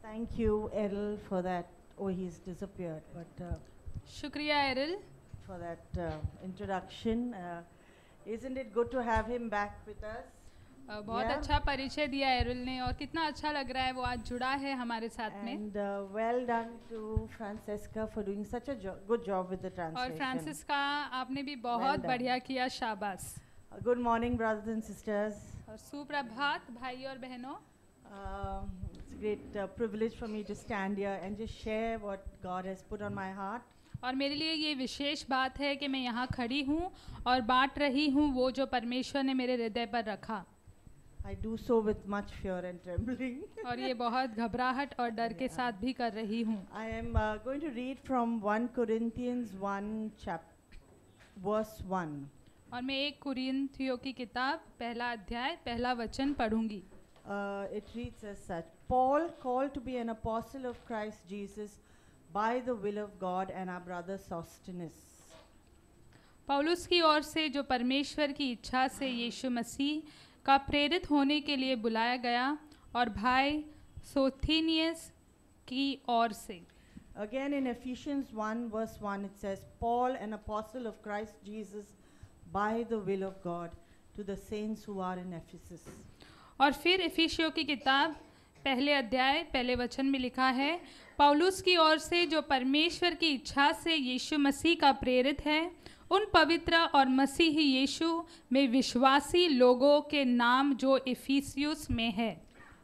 Thank you, Errol, for that. Oh, he's disappeared, but शुक्रिया aryl, for that introduction. Isn't it good to have him back with us? बहुत Yeah. अच्छा परिचय दिया aryl ने और कितना अच्छा लग रहा है वो आज जुड़ा है हमारे साथ में। And well done to Francesca for doing such a good job with the और translation. फ्रांसिस्का आपने भी बहुत done. बढ़िया किया, शाबाश। Good morning, brothers and sisters. और सुप्रभात भाई और बहनों। It's a great privilege for me to stand here and just share what God has put on my heart. और मेरे लिए ये विशेष बात है कि मैं यहाँ खड़ी हूँ और बांट रही हूँ वो जो परमेश्वर ने मेरे हृदय पर रखा। I do so with much fear and trembling. और ये बहुत घबराहट और डर के साथ भी कर रही हूँ। I am going to read from 1 Corinthians 1 verse 1. और मैं 1 कुरिन्थियों की किताब पहला अध्याय पहला वचन पढ़ूंगी। It reads as such: Paul, called to be an apostle of Christ Jesus by the will of God, and our brother Sosthenes. पौलुस की ओर से जो परमेश्वर की इच्छा से यीशु मसीह का प्रेरित होने के लिए बुलाया गया और भाई सोथिनियस की ओर से। Again in Ephesians 1 verse 1 it says, Paul, an apostle of Christ Jesus by the will of God, to the saints who are in Ephesus. और फिर इफिसियों की किताब पहले अध्याय पहले वचन में लिखा है, पौलुस की ओर से जो परमेश्वर की इच्छा से यीशु मसीह का प्रेरित है, उन पवित्र और मसीही यीशु में विश्वासी लोगों के नाम जो इफिसियुस में है।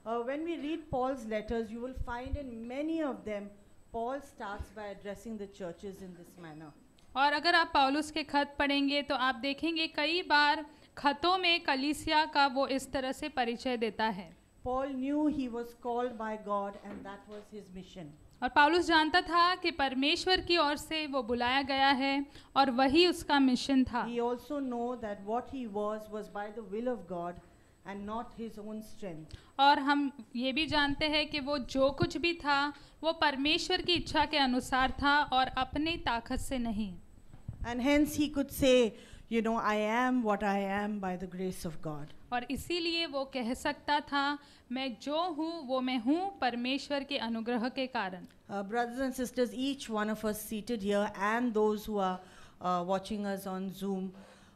When we read Paul's letters, you will find in many of them, Paul starts by addressing the churches in this manner. और अगर आप पौलुस के खत पढ़ेंगे तो आप देखेंगे कई बार खतों में कलीसिया का वो इस तरह से परिचय देता है। Paul knew he was called by God and that was his mission. और पौलुस जानता था कि परमेश्वर की ओर से वो बुलाया गया है और वही उसका मिशन था। He also know that what he was by the will of God and not his own strength. और हम ये भी जानते हैं कि वो जो कुछ भी था वो परमेश्वर की इच्छा के अनुसार था और अपनी ताकत से नहीं। And hence he could say, you know, I am what I am by the grace of God. और इसीलिए वो कह सकता था, मैं जो हूँ वो मैं हूँ परमेश्वर के अनुग्रह के कारण। Brothers and sisters, each one of us seated here and those who are watching us on Zoom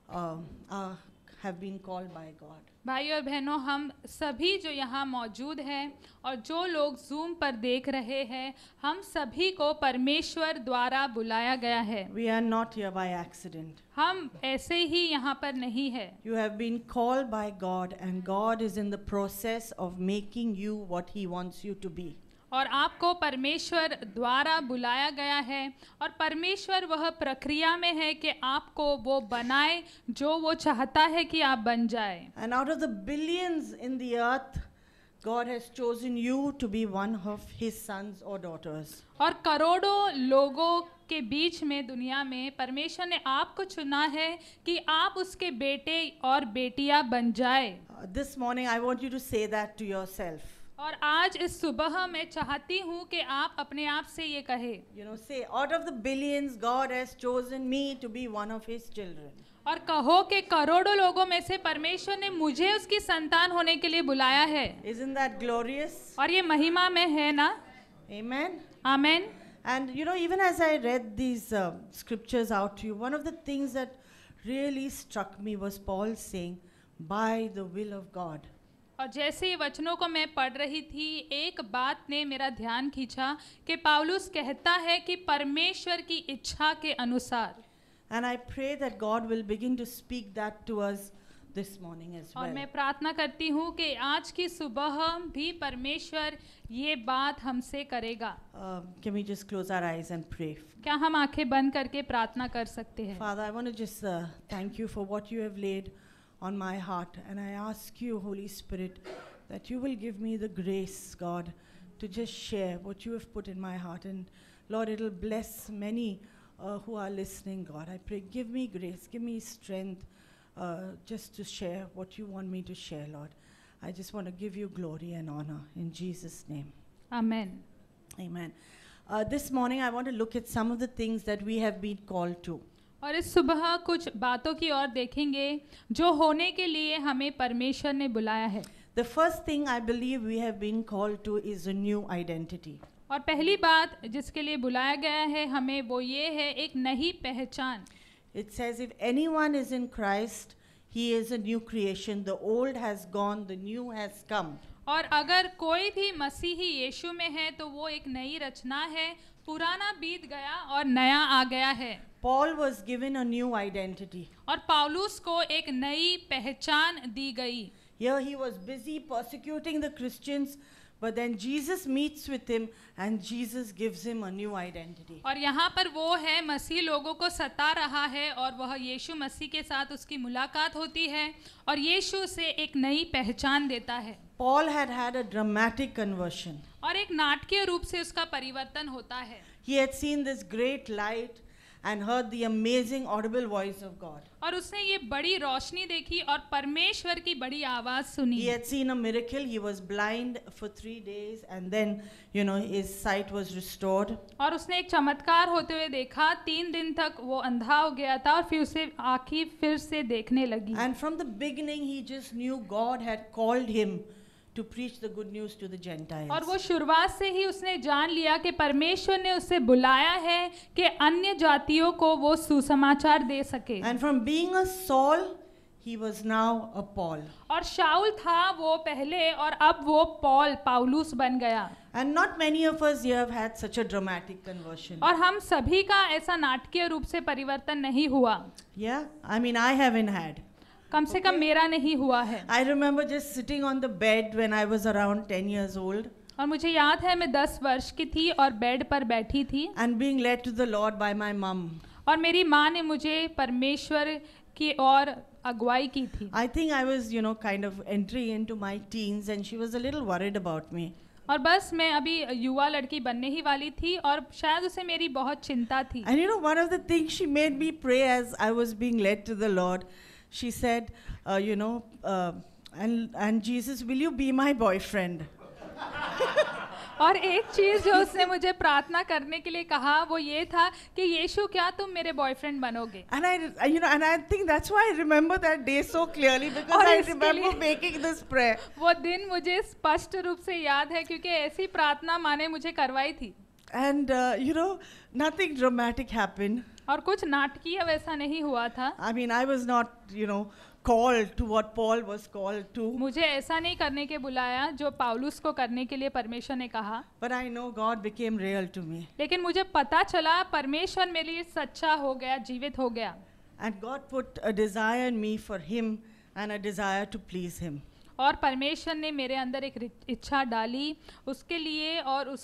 have been called by God. भाई और बहनों, हम सभी जो यहाँ मौजूद हैं और जो लोग जूम पर देख रहे हैं, हम सभी को परमेश्वर द्वारा बुलाया गया है। We are not here by accident. हम ऐसे ही यहाँ पर नहीं है। You have been called by God and God is in the process of making you what He wants you to be. और आपको परमेश्वर द्वारा बुलाया गया है और परमेश्वर वह प्रक्रिया में है कि आपको वो बनाए जो वो चाहता है कि आप बन जाए। And out of the billions in the earth, God has chosen you to be one of His sons or daughters. और करोड़ों लोगों के बीच में दुनिया में परमेश्वर ने आपको चुना है कि आप उसके बेटे और बेटियां बन जाए। This morning I want you to say that to yourself. और आज इस सुबह मैं चाहती हूँ कि आप अपने आप से ये कहे, You know, say, out of the billions, God has chosen me to be one of His children. और कहो कि करोड़ों लोगों में से परमेश्वर ने मुझे उसकी संतान होने के लिए बुलाया है। Isn't that glorious? और ये महिमा में है ना? Amen. Amen. And you know, even as I read these scriptures out to you, one of the things that really struck me was Paul saying, by the will of God. और जैसे ही वचनों को मैं पढ़ रही थी, एक बात ने मेरा ध्यान खींचा कि पौलुस कहता है कि परमेश्वर की इच्छा के अनुसार। And I pray that God will begin to speak that to us this morning as well. और मैं प्रार्थना करती हूँ कि आज की सुबह भी परमेश्वर ये बात हमसे करेगा। Can we just close our eyes and pray? क्या हम आंखें बंद करके प्रार्थना कर सकते हैं? Father, I want to just thank you for what you have laid on my heart, and I ask you, Holy Spirit, that you will give me the grace, God, to just share what you have put in my heart. And Lord, it'll bless many who are listening, God. I pray, give me grace, give me strength just to share what you want me to share, Lord. I just want to give you glory and honor in Jesus' name. Amen. Amen. This morning I want to look at some of the things that we have been called to. और इस सुबह कुछ बातों की ओर देखेंगे जो होने के लिए हमें परमेश्वर ने बुलाया है। The first thing I believe we have been called to is a new identity. और पहली बात जिसके लिए बुलाया गया है हमें वो ये है एक नई पहचान. It says if anyone is in Christ, he is a new creation. The old has gone, the new has come. और अगर कोई भी मसीही यीशु में है तो वो एक नई रचना है, पुराना बीत गया और नया आ गया है. Paul was given a new identity. और पौलुस को एक नई पहचान दी गई. Here he was busy persecuting the Christians, but then Jesus meets with him and Jesus gives him a new identity. और यहाँ पर वो है मसीह लोगों को सता रहा है और वह यीशु मसीह के साथ उसकी मुलाकात होती है और यीशु उसे एक नई पहचान देता है. Paul had had a dramatic conversion. और एक नाटकीय रूप से उसका परिवर्तन होता है. He had seen this great light and heard the amazing audible voice of God. और उसने ये बड़ी रोशनी देखी और परमेश्वर की बड़ी आवाज सुनी. He had seen a miracle. He was blind for 3 days and then, his sight was restored. और उसने एक चमत्कार होते हुए देखा. 3 दिन तक वो अंधा हो गया था और फिर उसे आँखें फिर से देखने लगी. And from the beginning he just knew God had called him to preach the good news to the Gentiles. और वो शुरुआत से ही उसने जान लिया कि परमेश्वर ने उसे बुलाया है कि अन्य जातियों को वो सुसमाचार दे सके. And from being a Saul, he was now a Paul. और शाऊल था वो पहले और अब वो पौलुस बन गया. And not many of us here have had such a dramatic conversion. और हम सभी का ऐसा नाटकीय रूप से परिवर्तन नहीं हुआ. Yeah, I mean I haven't had. कम से कम मेरा नहीं हुआ है. I remember just sitting on the bed when I was around 10 years old. और मुझे याद है मैं 10 वर्ष की थी और बेड पर बैठी थी. And being led to the Lord by my mom. और मेरी माँ ने मुझे परमेश्वर की ओर अगुवाई की थी. I think I was, kind of entering into my teens and she was a little worried about me. और बस मैं अभी युवा लड़की बनने ही वाली थी और शायद उसे मेरी बहुत चिंता थी. And one of the things she made me pray as I was being led to the Lord, she said, and Jesus, will you be my boyfriend? और एक चीज जो उसने मुझे प्रार्थना करने के लिए कहा वो ये था कि यीशु क्या तुम मेरे बॉयफ्रेंड बनोगे. And I think that's why I remember that day so clearly because I remember making this prayer. वो दिन मुझे स्पष्ट रूप से याद है क्योंकि ऐसी प्रार्थना माँ ने मुझे करवाई थी. And nothing dramatic happened. और कुछ नाटकीय वैसा नहीं हुआ था. I mean, I was not, called to what Paul was called to. मुझे ऐसा नहीं करने के बुलाया जो पौलुस को करने के लिए परमेश्वर ने कहा. But I know God became real to me. लेकिन मुझे पता चला परमेश्वर मेरे लिए सच्चा हो गया, जीवित हो गया. And God put a desire in me for Him and a desire to please Him. और परमेश्वर ने मेरे अंदर एक इच्छा डाली उसके लिए और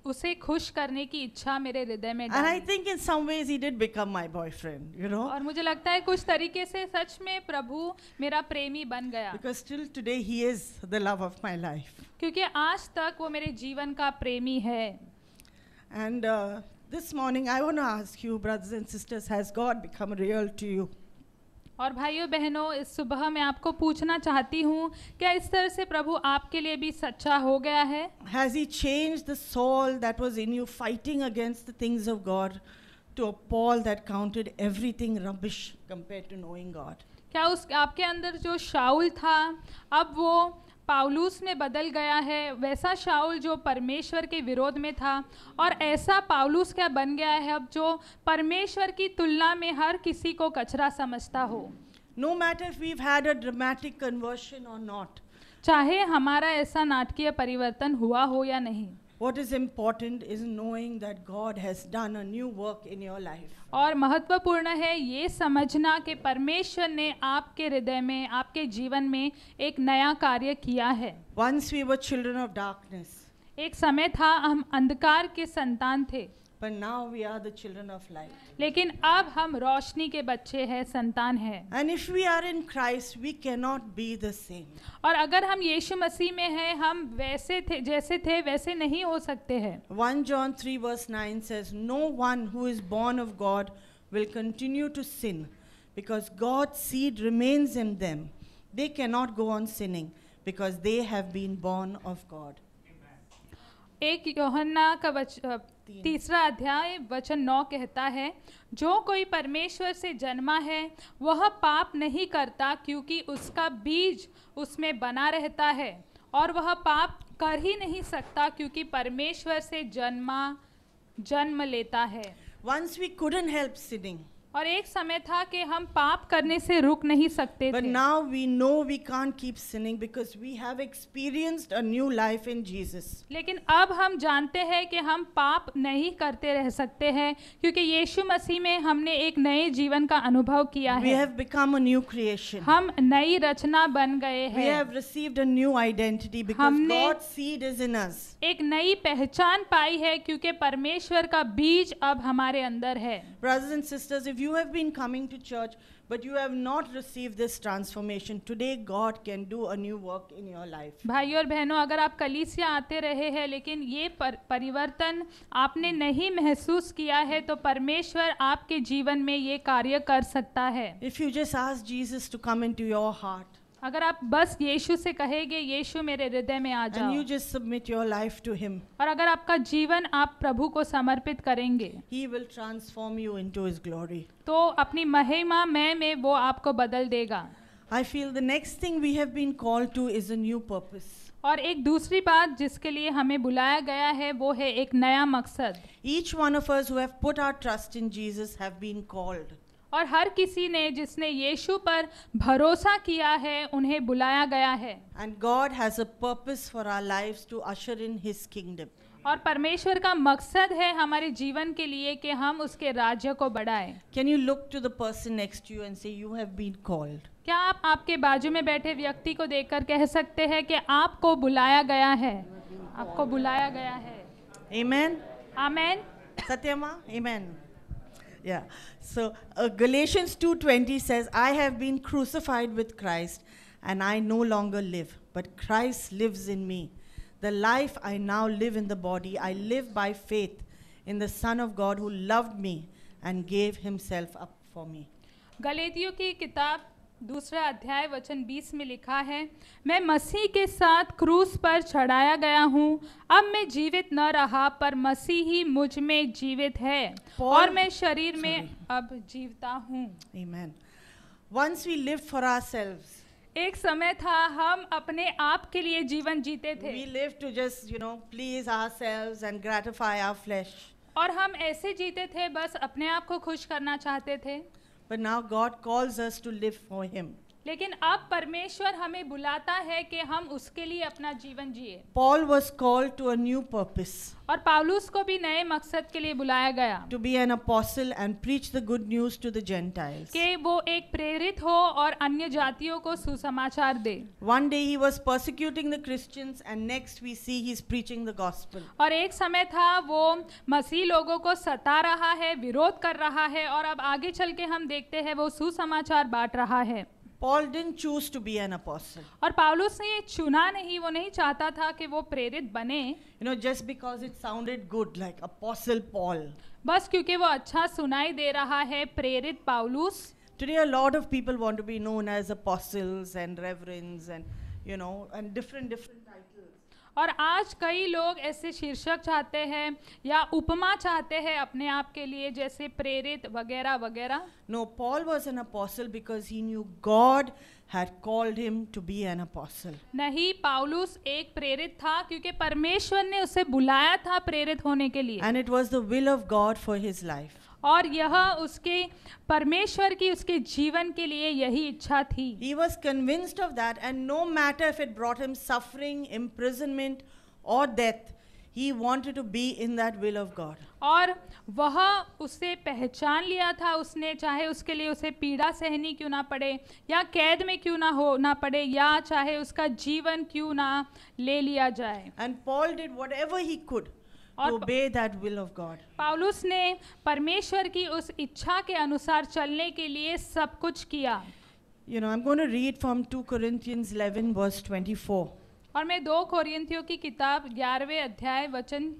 उसे खुश करने की इच्छा मेरे हृदय में डाली. And I think in some ways He did become my boyfriend, और मुझे लगता है कुछ तरीके से सच में प्रभु मेरा प्रेमी बन गया. Because still today He is the love of my life. क्योंकि आज तक वो मेरे जीवन का प्रेमी है. And this morning I want to ask you, brothers and sisters, has God become real to you? और भाइयों बहनों इस सुबह मैं आपको पूछना चाहती हूँ क्या इस तरह से प्रभु आपके लिए भी सच्चा हो गया है? Has He changed the Saul that was in you fighting against the things of God to a Paul that counted everything rubbish compared to knowing God? क्या उस आपके अंदर जो शाऊल था अब वो पौलुस में बदल गया है, वैसा शाऊल जो परमेश्वर के विरोध में था और ऐसा पौलुस क्या बन गया है अब जो परमेश्वर की तुलना में हर किसी को कचरा समझता हो. No matter if we've had a dramatic conversion or not. चाहे हमारा ऐसा नाटकीय परिवर्तन हुआ हो या नहीं. What is important is knowing that God has done a new work in your life. और महत्वपूर्ण है ये समझना कि परमेश्वर ने आपके हृदय में, आपके जीवन में एक नया कार्य किया है. Once we were children of darkness. एक समय था हम अंधकार के संतान थे. But now we are the children of light. लेकिन अब हम रोशनी के बच्चे हैं, संतान हैं. And if we are in Christ, we cannot be the same. और अगर हम यीशु मसीह में हैं, हम वैसे थे जैसे थे वैसे नहीं हो सकते हैं. 1 John 3 verse 9 says, "No one who is born of God will continue to sin, because God's seed remains in them. They cannot go on sinning, because they have been born of God." एक यूहन्ना का तीसरा अध्याय वचन 9 कहता है, जो कोई परमेश्वर से जन्मा है वह पाप नहीं करता, क्योंकि उसका बीज उसमें बना रहता है, और वह पाप कर ही नहीं सकता क्योंकि परमेश्वर से जन्म लेता है। Once we couldn't help sinning, और एक समय था कि हम पाप करने से रुक नहीं सकते but थे, now we know we can't keep sinning because we have experienced a new life in Jesus. लेकिन अब हम जानते हैं कि हम पाप नहीं करते रह सकते हैं, क्योंकि यीशु मसीह में हमने एक नए जीवन का अनुभव किया We है। have become a new creation. हम नई रचना बन गए We हैं, have received a new identity because हमने- God's seed is in us. एक नई पहचान पाई है, क्योंकि परमेश्वर का बीज अब हमारे अंदर है। Brothers and sisters, if you have been coming to church but you have not received this transformation, today God can do a new work in your life. भाई और बहनों, अगर आप कलीसिया आते रहे हैं लेकिन ये परिवर्तन आपने नहीं महसूस किया है, तो परमेश्वर आपके जीवन में ये कार्य कर सकता है। If you just ask Jesus to come into your heart अगर आप बस यीशु से कहेंगे, यीशु मेरे हृदय में आ and जाओ, you just submit your life to Him, और अगर आपका जीवन आप प्रभु को समर्पित करेंगे, He will transform you into His glory. तो अपनी महिमा में वो आपको बदल देगा। I feel the next thing we have been called to is a new purpose. और एक दूसरी बात जिसके लिए हमें बुलाया गया है वो है एक नया मकसद। Each one of us who have put our trust in Jesus have been called. और हर किसी ने जिसने यीशु पर भरोसा किया है उन्हें बुलाया गया है। And God has a purpose for our lives to usher in His kingdom. और परमेश्वर का मकसद है हमारे जीवन के लिए कि हम उसके राज्य को बढ़ाएं। Can you look to the person next to you and say, you have been called? क्या आप आपके बाजू में बैठे व्यक्ति को देखकर कह सकते हैं कि आपको बुलाया गया है, आपको बुलाया गया है। Amen? Amen. Satyama? Amen. Yeah. So Galatians 2:20 says, I have been crucified with Christ, and I no longer live, but Christ lives in me. The life I now live in the body, I live by faith in the Son of God who loved me and gave himself up for me. गलेतियों की किताब दूसरा अध्याय वचन 20 में लिखा है, मैं मसीह के साथ क्रूस पर चढ़ाया गया हूँ। अब मैं जीवित न रहा, पर मसीह ही मुझ में जीवित है, और मैं शरीर में अब जीवता हूँ। Amen. Once we lived for ourselves. एक समय था हम अपने आप के लिए जीवन जीते थे, We lived to just, please ourselves and gratify our flesh. और हम ऐसे जीते थे, बस अपने आप को खुश करना चाहते थे। But now God calls us to live for Him. लेकिन अब परमेश्वर हमें बुलाता है कि हम उसके लिए अपना जीवन जिए। Paul was called to a new purpose, और पौलुस को भी नए मकसद के लिए बुलाया गया to be an apostle and preach the good news to the Gentiles. कि वो एक प्रेरित हो और अन्य जातियों को सुसमाचार दे। One day he was persecuting the Christians, and next we see he's preaching the gospel. और एक समय था वो मसीह लोगों को सता रहा है, विरोध कर रहा है, और अब आगे चल के हम देखते हैं वो सुसमाचार बांट रहा है। Paul didn't choose to be an apostle. और पौलुस ने ये चुना नहीं, वो नहीं चाहता था कि वो प्रेरित बने, Just because it sounded good, like Apostle Paul. बस क्योंकि वो अच्छा सुनाई दे रहा है, प्रेरित पौलुस। Today a lot of people want to be known as apostles and reverends and, and different titles. और आज कई लोग ऐसे शीर्षक चाहते हैं या उपमा चाहते हैं अपने आप के लिए, जैसे प्रेरित वगैरह वगैरह। No, Paul was an apostle because he knew God had called him to be an apostle. नहीं, पौलुस एक प्रेरित था क्योंकि परमेश्वर ने उसे बुलाया था प्रेरित होने के लिए, And it was the will of God for his life. और यह उसके परमेश्वर की उसके जीवन के लिए यही इच्छा थी। He was convinced of that, and no matter if it brought him suffering, imprisonment or death, he wanted to be in that will of God. और वह उसे पहचान लिया था उसने, चाहे उसके लिए उसे पीड़ा सहनी क्यों ना पड़े, या कैद में क्यों ना होना पड़े, या चाहे उसका जीवन क्यों ना ले लिया जाए। And Paul did whatever he could to obey that will of God. पौलुस ने परमेश्वर की उस इच्छा के अनुसार चलने के लिए सब कुछ किया। I'm going to read from 2 Corinthians 11 verse 24. और मैं 2 कोरिन्थियों की किताब 11वें अध्याय वचन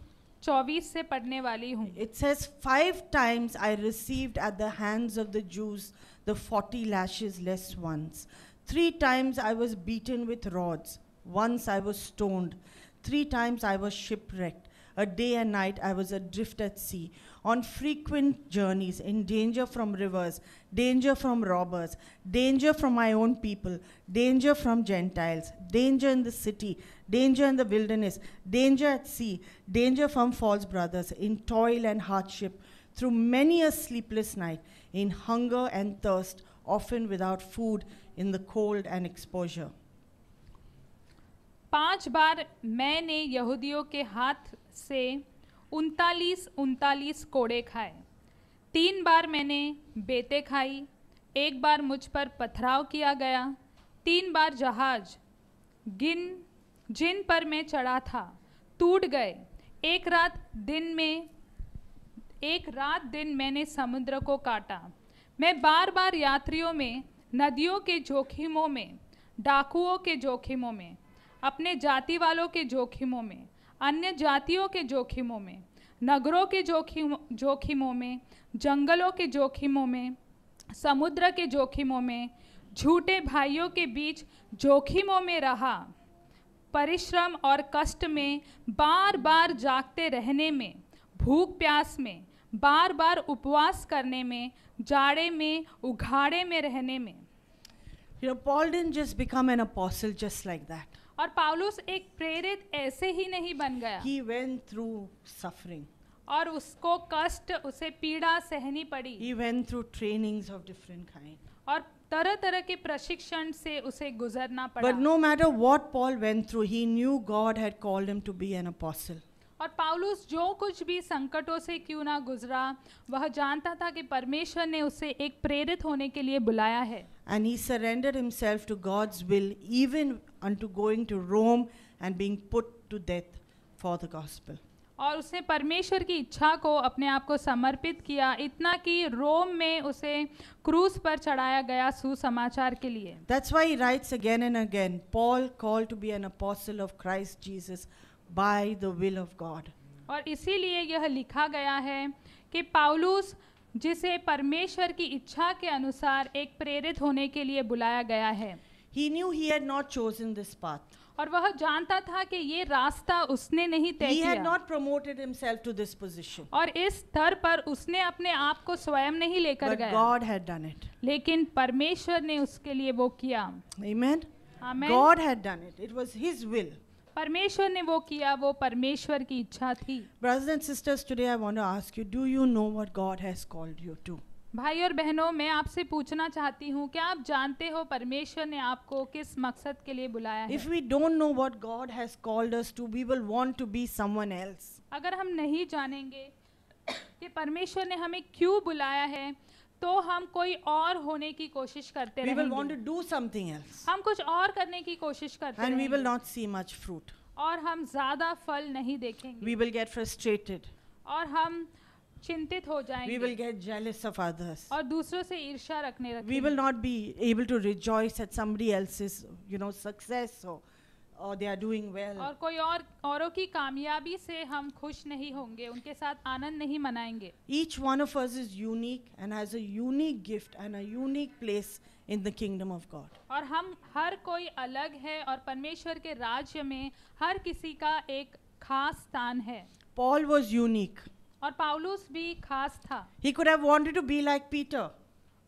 24 से पढ़ने वाली हूँ। It says, 5 times I received at the hands of the Jews the 40 lashes less once. 3 times I was beaten with rods. Once I was stoned. 3 times I was shipwrecked. A day and night I was adrift at sea, on frequent journeys, in danger from rivers, danger from robbers, danger from my own people, danger from Gentiles, danger in the city, danger in the wilderness, danger at sea, danger from false brothers, in toil and hardship, through many a sleepless night, in hunger and thirst, often without food, in the cold and exposure. 5 बार मैंने यहूदियों के हाथ से 39 कोड़े खाए। 3 बार मैंने बेतें खाई। 1 बार मुझ पर पथराव किया गया। 3 बार जहाज जिन पर मैं चढ़ा था टूट गए। एक रात दिन मैंने समुद्र को काटा। मैं बार बार यात्रियों में, नदियों के जोखिमों में, डाकुओं के जोखिमों में, अपने जाति वालों के जोखिमों में, अन्य जातियों के जोखिमों में, नगरों के जोखिमों में, जंगलों के जोखिमों में, समुद्र के जोखिमों में, झूठे भाइयों के बीच जोखिमों में रहा। परिश्रम और कष्ट में, बार बार जागते रहने में, भूख प्यास में, बार बार उपवास करने में, जाड़े में, उघाड़े में रहने में। You know, Paul didn't just become an apostle just like that. और पौलुस एक प्रेरित ऐसे ही नहीं बन गया। He went through suffering. और उसको कष्ट, उसे पीड़ा सहनी पड़ी। He went through trainings of different kind. और तरह तरह के प्रशिक्षण से उसे गुजरना पड़ा। But no matter what Paul went through, he knew God had called him to be an apostle. और पौलुस जो कुछ भी संकटों से क्यों ना गुजरा, वह जानता था कि परमेश्वर ने उसे एक प्रेरित होने के लिए बुलाया है। And he surrendered himself to God's will, even unto going to Rome and being put to death for the gospel. और उसने परमेश्वर की इच्छा को अपने आप को समर्पित किया, इतना कि रोम में उसे क्रूस पर चढ़ाया गया सुसमाचार के लिए। That's why he writes again and again, Paul called to be an apostle of Christ Jesus by the will of God. और इसीलिए यह लिखा गया है कि पौलुस जिसे परमेश्वर की इच्छा के अनुसार एक प्रेरित होने के लिए बुलाया गया है। He knew he had not chosen this path. और वह जानता था कि ये रास्ता उसने नहीं तय He had किया। not promoted himself to this position. और इस स्तर पर उसने अपने आप को स्वयं नहीं लेकर But गया, God had done it. लेकिन परमेश्वर ने उसके लिए वो किया। Amen? आमीन। God had done it. It was his will. परमेश्वर ने वो किया, वो परमेश्वर की इच्छा थी। Brothers and sisters, today I want to ask you, do you know what God has called you to? भाई और बहनों, मैं आपसे पूछना चाहती हूँ, क्या आप जानते हो परमेश्वर ने आपको किस मकसद के लिए बुलाया है? If we don't know what God has called us to, we will want to be someone else. अगर हम नहीं जानेंगे कि परमेश्वर ने हमें क्यों बुलाया है, तो हम कोई और होने की कोशिश करते We will want to रहेंगे। do something else. हम कुछ और करने की कोशिश करते And we will रहेंगे not see much fruit. और हम ज्यादा फल नहीं देखेंगे We will get frustrated. और हम चिंतित हो We जाएंगे will get jealous of others. और दूसरों से ईर्ष्या रखने We will लगेंगे not be able to rejoice at somebody else's, success or they are doing well. और कोई औरों की कामयाबी से हम खुश नहीं होंगे, उनके साथ आनंद नहीं मनाएंगे। Each one of us is unique and has a unique gift and a unique place in the kingdom of God. और हम हर कोई अलग है और परमेश्वर के राज्य में हर किसी का एक खास स्थान है। Paul was unique. और पौलुस भी खास था। He could have wanted to be like Peter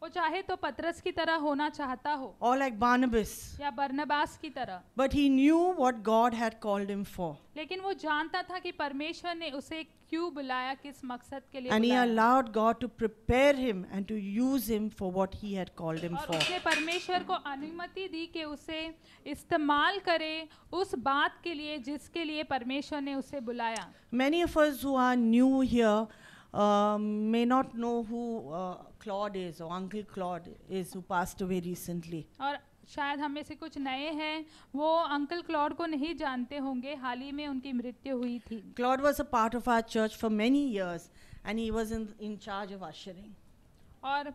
वो चाहे तो पतरस की तरह होना चाहता हो or like Barnabas, या बरनबास की तरह, but he knew what God had called him for. लेकिन वो जानता था कि परमेश्वर ने उसे क्यों बुलाया, किस मकसद के लिए And he बुलाया। allowed God to prepare him and to use him for what he had called him और for. उसने परमेश्वर को अनुमति दी कि उसे इस्तेमाल करे उस बात के लिए जिसके लिए परमेश्वर ने उसे बुलाया। Many of us who are new here may not know who Claude is or Uncle Claude is, who passed away recently. और शायद हम में से कुछ नए हैं, वो अंकल क्लॉड को नहीं जानते होंगे, हाल ही में उनकी मृत्यु हुई थी। Claude was a part of our church for many years and he was in charge of ushering. और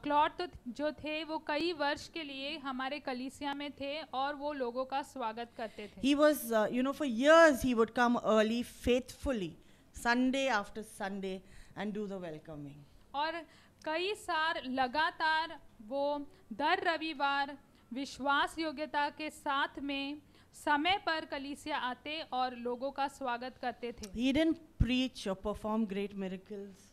क्लॉड तो जो थे वो कई वर्ष के लिए हमारे कलीसिया में थे और वो लोगों का स्वागत करते थे। He was, for years he would come early faithfully, Sunday after Sunday, and do the welcoming. और कई साल लगातार वो दर रविवार विश्वास योग्यता के साथ में समय पर कलीसिया आते और लोगों का स्वागत करते थे। He didn't preach or perform great miracles,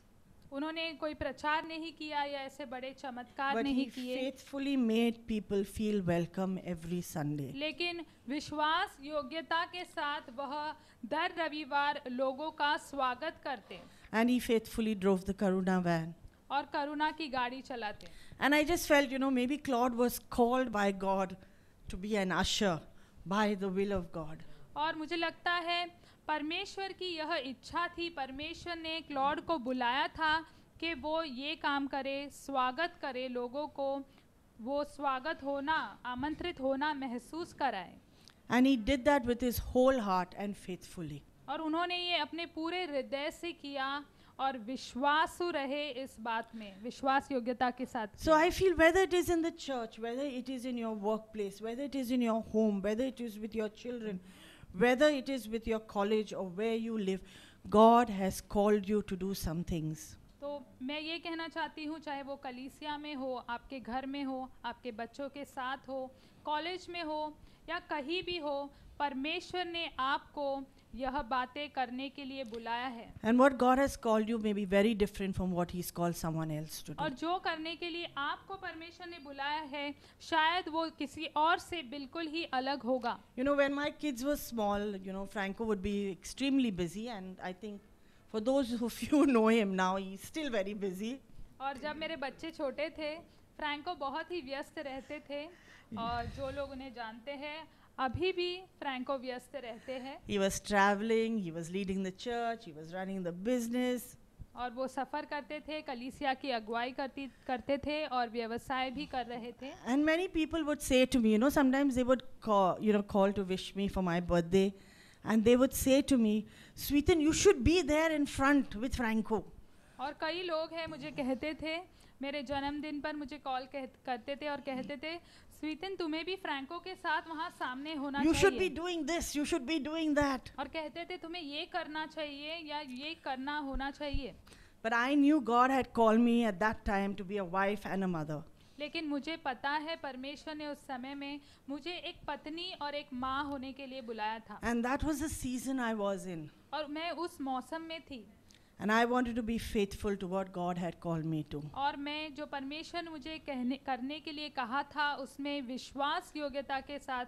उन्होंने कोई प्रचार नहीं किया या ऐसे बड़े चमत्कार but नहीं he किए, faithfully made people feel welcome every Sunday. लेकिन विश्वास योग्यता के साथ वह दर रविवार लोगों का स्वागत करते And he faithfully drove the Karuna van. और करुणा की गाड़ी चलाते। And I just felt, maybe Claude was called by God to be an usher by the will of God. और मुझे लगता है परमेश्वर की यह इच्छा थी, परमेश्वर ने क्लॉड को बुलाया था कि वो ये काम करे, स्वागत करे लोगों को, वो स्वागत होना, आमंत्रित होना महसूस कराए। And he did that with his whole heart and faithfully. और उन्होंने ये अपने पूरे हृदय से किया और विश्वासु रहे इस बात में, विश्वास योग्यता के साथ। So I feel whether it is in the church, whether it is in your workplace, whether it is in your home, whether it is with your children, whether it is with your college or where you live, God has called you to do some things. तो मैं ये कहना चाहती हूँ, चाहे वो कलीसिया में हो, आपके घर में हो, आपके बच्चों के साथ हो, कॉलेज में हो या कहीं भी हो, परमेश्वर ने आपको यह बातें करने के लिए बुलाया है। And what God has called you may be very different from what He's called someone else to do. और जो करने के लिए आपको परमेश्वर ने बुलाया है, शायद वो किसी और से बिल्कुल ही अलग होगा। When my kids were small, Franco would be extremely busy, and I think for those of you who know him now, he's still very busy. और जब मेरे बच्चे छोटे थे, फ्रैंको बहुत ही व्यस्त रहते थे, और जो लोग उन्हें जानते हैं अभी भी फ्रैंको व्यस्त रहते हैं। He was traveling, he was leading the church, he was running the business. और वो सफ़र करते थे, कलीसिया की अगुवाई करते थे और व्यवसाय भी कर रहे थे। And many people would say to me, sometimes they would call to wish me for my birthday, and they would say to me, Sweeten, you should be there in front with Franco. और कई लोग हैं मुझे कहते थे, मेरे जन्मदिन पर मुझे कॉल करते थे और कहते थे, स्वीटन तुम्हें भी फ्रैंको के साथ वहाँ सामने होना You चाहिए। should be doing this, you should be doing that. और कहते थे तुम्हें ये करना चाहिए या ये करना होना चाहिए। But I knew God had called me at that time to be a wife and a mother. लेकिन मुझे पता है परमेश्वर ने उस समय में मुझे एक पत्नी और एक माँ होने के लिए बुलाया था। And that was the season I was in. और मैं उस मौसम में थी। And I wanted to be faithful to what God had called me to. और मैं जो परमेश्वर ने मुझे करने के लिए कहा था उसमें विश्वास योग्यता के साथ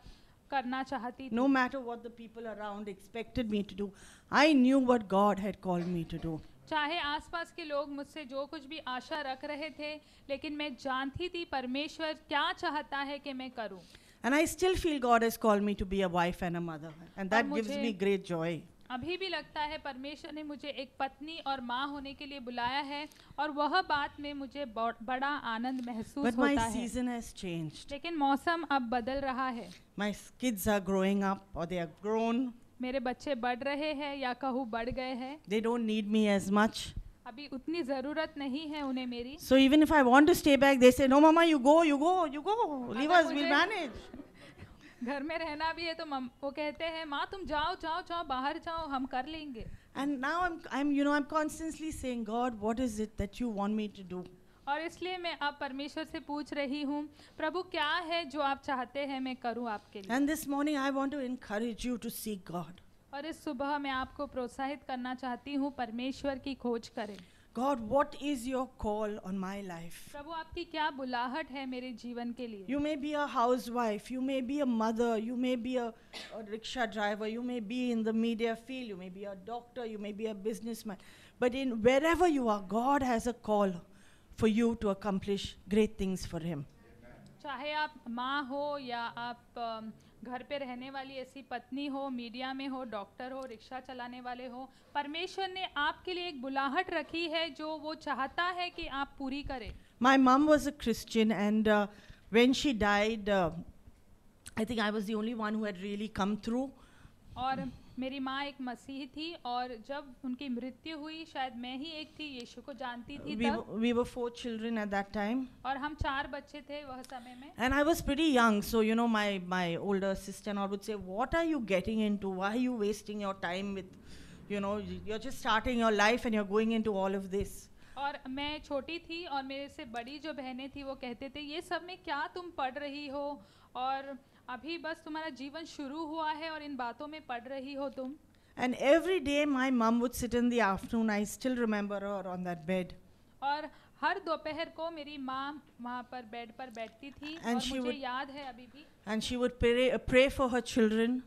करना चाहती थी। No matter what the people around expected me to do, I knew what God had called me to do. चाहे आसपास के लोग मुझसे जो कुछ भी आशा रख रहे थे, लेकिन मैं जानती थी परमेश्वर क्या चाहता है कि मैं करूं। And I still feel God has called me to be a wife and a mother, and that gives me great joy. अभी भी लगता है परमेश्वर ने मुझे एक पत्नी और माँ होने के लिए बुलाया है और वह बात में मुझे बड़ा आनंद महसूस But होता my है। season has changed. लेकिन मौसम अब बदल रहा है। My kids are growing up, or they are grown. मेरे बच्चे बढ़ रहे हैं या कहूँ बढ़ गए हैं। They don't need me as much. अभी उतनी ज़रूरत नहीं है उन्हें मेरी। So even if I want to stay back, they say, "No, Mama, you go. Leave us, we'll manage." घर में रहना भी है तो वो कहते हैं माँ तुम जाओ बाहर जाओ, हम कर लेंगे। And now I'm constantly saying, God, what is it that you want me to do? और इसलिए मैं अब परमेश्वर से पूछ रही हूँ, प्रभु क्या है जो आप चाहते हैं मैं करूँ आपके लिए। And this morning I want to encourage you to seek God. और इस सुबह मैं आपको प्रोत्साहित करना चाहती हूँ परमेश्वर की खोज करें। God, what is your call on my life? प्रभु आपकी क्या बुलाहट है मेरे जीवन के लिए। You may be a housewife, you may be a mother, you may be a rickshaw driver, you may be in the media field, you may be a doctor, you may be a businessman. But in wherever you are, God has a call for you to accomplish great things for Him. चाहे आप माँ हो या आप घर पे रहने वाली ऐसी पत्नी हो, मीडिया में हो, डॉक्टर हो, रिक्शा चलाने वाले हो, परमेश्वर ने आपके लिए एक बुलाहट रखी है जो वो चाहता है कि आप पूरी करें। My mom was a Christian, and when she died, I think I was the only one who had really come through. और मेरी माँ एक मसीही थी और जब उनकी मृत्यु हुई शायद मैं ही एक थी, यीशु को जानती थी तब। We were 4 children at that time. और हम 4 बच्चे थे वह समय में। And I was pretty young, so my older sister and all would say, "What are you getting into? Why are you wasting your time with, you're just starting your life and you're going into all of this." और मैं छोटी थी और मेरे से बड़ी जो बहनें थी वो कहते थे ये सब में क्या तुम पढ़ रही हो और अभी बस तुम्हारा जीवन शुरू हुआ है और इन बातों में पड़ रही हो तुम। And every day my mom would sit in the afternoon. I still remember her on that bed. और हर दोपहर को मेरी माँ वहाँ पर बेड पर बैठती थी And और she मुझे would- याद है अभी भी। And she would pray for her children.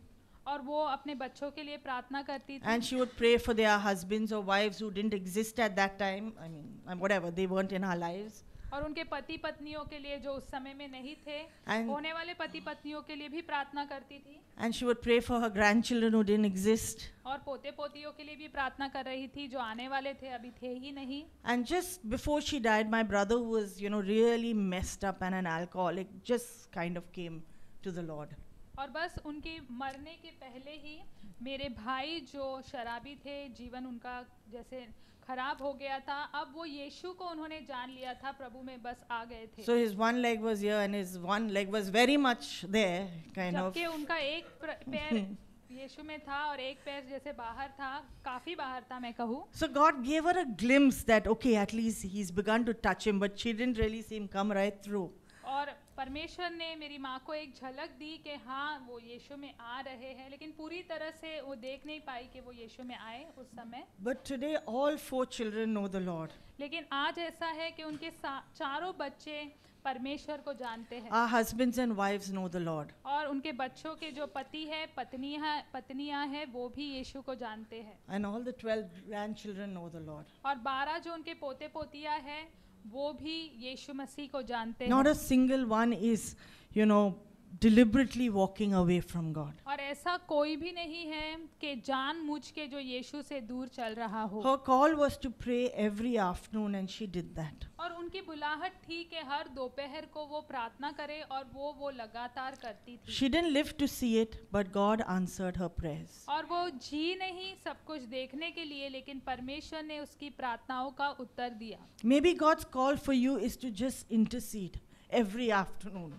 और वो अपने बच्चों के लिए प्रार्थना करती थी। And she would pray for their husbands or wives who didn't exist at that time. I mean, whatever, they weren't in her lives. और उनके पति पत्नियों के लिए जो उस समय में नहीं थे, And- होने वाले पति पत्नियों के लिए भी प्रार्थना करती थी। And she would pray for her grandchildren who didn't exist. और पोते पोतियों के लिए भी प्रार्थना कर रही थी जो आने वाले थे, अभी थे ही नहीं। And just before she died, my brother, who was, really messed up and an alcoholic, just kind of came to the Lord. और बस उनके मरने के पहले ही मेरे भाई जो शराबी थे, जीवन उनका जैसे खराब हो गया था, अब वो यीशु को उन्होंने जान लिया था, प्रभु में बस आ गए थे। So his one leg was here and his one leg was very much there, kind of. जबकि उनका एक पैर यीशु में था और एक पैर जैसे बाहर था, काफी बाहर था मैं कहूँ। So God gave her a glimpse that, okay, at least he's begun to touch him, but she didn't really see him come right through. और परमेश्वर ने मेरी माँ को एक झलक दी कि हाँ वो यीशु में आ रहे हैं, लेकिन पूरी तरह से वो देख नहीं पाई कि वो यीशु में आए उस समय। But today all 4 children know the Lord. लेकिन आज ऐसा है कि उनके चारों बच्चे परमेश्वर को जानते हैं Our husbands and wives know the Lord. और उनके बच्चों के जो पति है पत्नियां हैं वो भी यीशु को जानते हैं And all the 12 grandchildren know the Lord. और 12 जो उनके पोते पोतियां हैं वो भी यीशु मसीह को जानते Not हैं a single one is, deliberately walking away from God. और ऐसा कोई भी नहीं है कि जानबूझ के जो यीशु से दूर चल रहा हो। Her call was to pray every afternoon and she did that. और उनकी बुलाहट थी कि हर दोपहर को वो प्रार्थना करे और वो लगातार करती थी। She didn't live to see it, but God answered her prayers. और वो जी नहीं सब कुछ देखने के लिए, लेकिन परमेश्वर ने उसकी प्रार्थनाओं का उत्तर दिया। Maybe God's call for you is to just intercede every afternoon.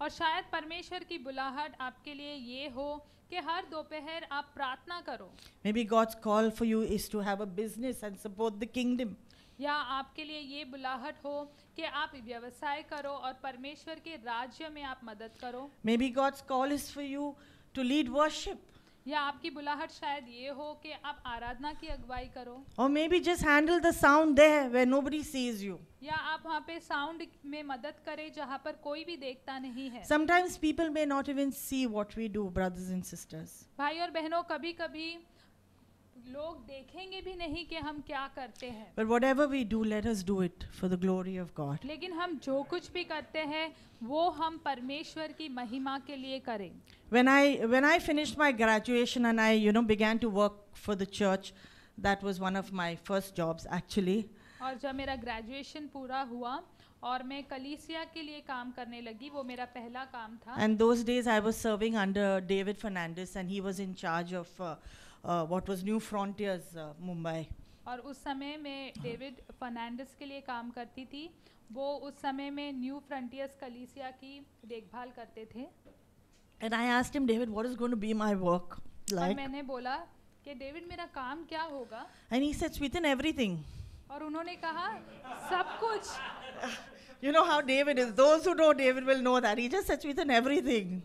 और शायद परमेश्वर की बुलाहट आपके लिए ये हो कि हर दोपहर आप प्रार्थना करो। Maybe God's call for you is to have a business and support the kingdom. या आपके लिए ये बुलाहट हो कि आप व्यवसाय करो और परमेश्वर के राज्य में आप मदद करो। Maybe God's call is for you to lead worship. या आपकी बुलाहट शायद ये हो कि आप आराधना की अगुवाई करो। Or maybe just handle the sound there where nobody sees you. या आप वहाँ पे साउंड में मदद करें जहाँ पर कोई भी देखता नहीं है। Sometimes people may not even see what we do, brothers and sisters. भाई और बहनों, कभी कभी लोग देखेंगे भी नहीं कि हम क्या करते हैं, But whatever we do, let us do it for the glory of God. लेकिन हम जो कुछ भी करते हैं वो हम परमेश्वर की महिमा के लिए करें। When I finished my graduation and I, began to work for the church, that was one of my first jobs actually. और जब मेरा ग्रेजुएशन पूरा हुआ और मैं कलीसिया के लिए काम करने लगी, वो मेरा पहला काम था। And those days I was serving under David Fernandez and he was in charge of what was New Frontiers, Mumbai. और उस समय मैं डेविड फर्नांडिस के लिए काम करती थी। वो उस समय में न्यू फ्रंटियर्स कलीसिया की देखभाल करते थे। And I asked him, David, what is going to be my work और like? मैंने बोला कि डेविड मेरा काम क्या होगा, And he said, Sweeten, everything. और उन्होंने कहा सब कुछ। You know how David is. Those who know David will know that. He just said, Sweeten, everything.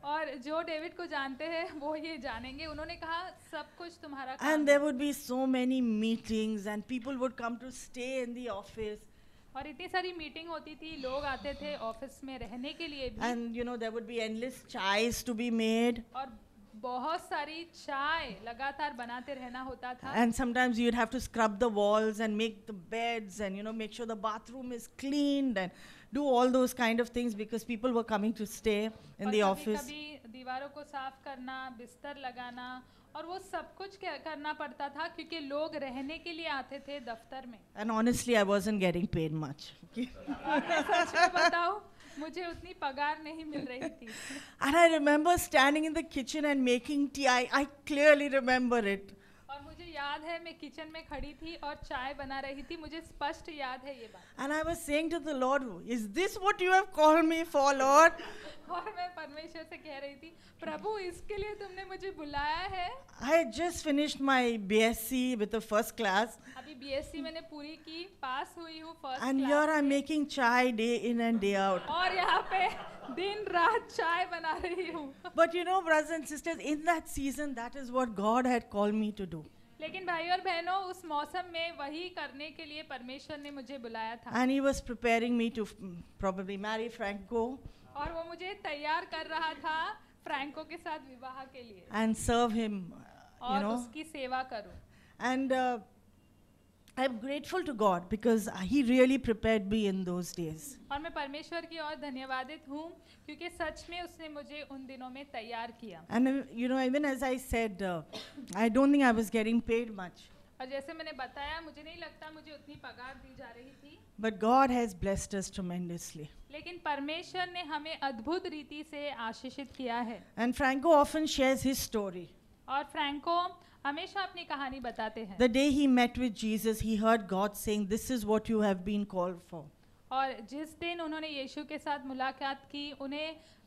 और जो डेविड को जानते हैं वो ये जानेंगे, उन्होंने कहा सब कुछ तुम्हारा काम And there would be so many meetings and people would come to stay in the office. और इतनी सारी मीटिंग होती थी, लोग आते थे ऑफिस में रहने के लिए भी। And there would be endless chais to be made. और बहुत सारी चाय लगातार बनाते रहना होता था। And sometimes you'd have to scrub the walls and make the beds and make sure the bathroom is cleaned and do all those kind of things because people were coming to stay in the office. कभी दीवारों को साफ करना, बिस्तर लगाना, और वो सब कुछ करना पड़ता था क्योंकि लोग रहने के लिए आते थे दफ्तर में। And honestly, I wasn't getting paid much. सच में बताओ, मुझे उतनी पगार नहीं मिल रही थी। And I remember standing in the kitchen and making tea. I clearly remember it. और मुझे याद है मैं किचन में खड़ी थी और चाय बना रही थी, मुझे स्पष्ट याद है ये बात। And I was saying to the Lord, is this what you have called me for, Lord? और मैं परमेश्वर से कह रही थी, प्रभु इसके लिए तुमने मुझे बुलाया है। I had just finished my BSc with the first class, अभी बीएससी मैंने पूरी की, पास हुई हूँ first and here class I'm में। making chai day in and day out. और यहाँ पे दिन रात चाय बना रही हूँ। But you know, brothers and sisters, in that season, that is what God had called me to do. लेकिन भाई और बहनों, उस मौसम में वही करने के लिए परमेश्वर ने मुझे बुलाया था। And He was preparing me to probably marry Franco और वो मुझे तैयार कर रहा था फ्रैंको के साथ विवाह के लिए and serve Him, you और know. उसकी सेवा करूं। And I'm grateful to God because He really prepared me in those days. और मैं परमेश्वर की ओर धन्यवादित हूँ क्योंकि सच में उसने मुझे उन दिनों में तैयार किया। And you know, even as I said, I don't think I was getting paid much. और जैसे मैंने बताया, मुझे नहीं लगता मुझे उतनी पगार दी जा रही थी, But God has blessed us tremendously. लेकिन परमेश्वर ने हमें अद्भुत रीति से आशीषित किया है। And Franco often shares his story. और फ्रैंको हमेशा अपनी कहानी बताते हैं। The day he met with Jesus, he heard God saying, "This is what you have been called for." और जिस दिन उन्होंने यीशु के साथ मुलाकात की,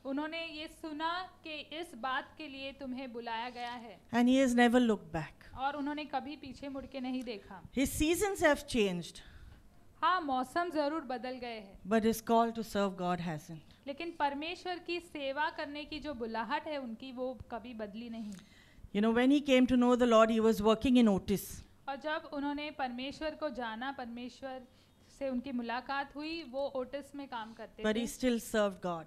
उन्होंने ये सुना कि इस बात के लिए तुम्हें बुलाया गया है। And he has never looked back. और उन्होंने कभी पीछे मुड़ के नहीं देखा। His seasons have changed, हाँ, मौसम जरूर बदल गए हैं, but his call to serve God hasn't. लेकिन परमेश्वर की सेवा करने की जो बुलाहट है उनकी, वो कभी बदली नहीं। You know, when he came to know the Lord, he was working in Otis. और जब उन्होंने परमेश्वर को जाना, परमेश्वर से उनकी मुलाकात हुई, वो ओटिस में काम करते But थे। he still served God.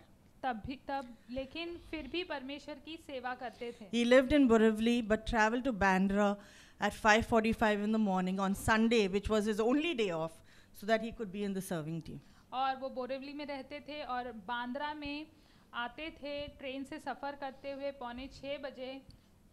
लेकिन फिर भी परमेश्वर की सेवा करते थे। He lived in Borivali but traveled to Bandra at 5:45 in the morning on Sunday, which was his only day off, so that he could be in the serving team. और वो बोरिवली में रहते थे और बांद्रा में आते थे ट्रेन से सफ़र करते हुए 5:45 बजे,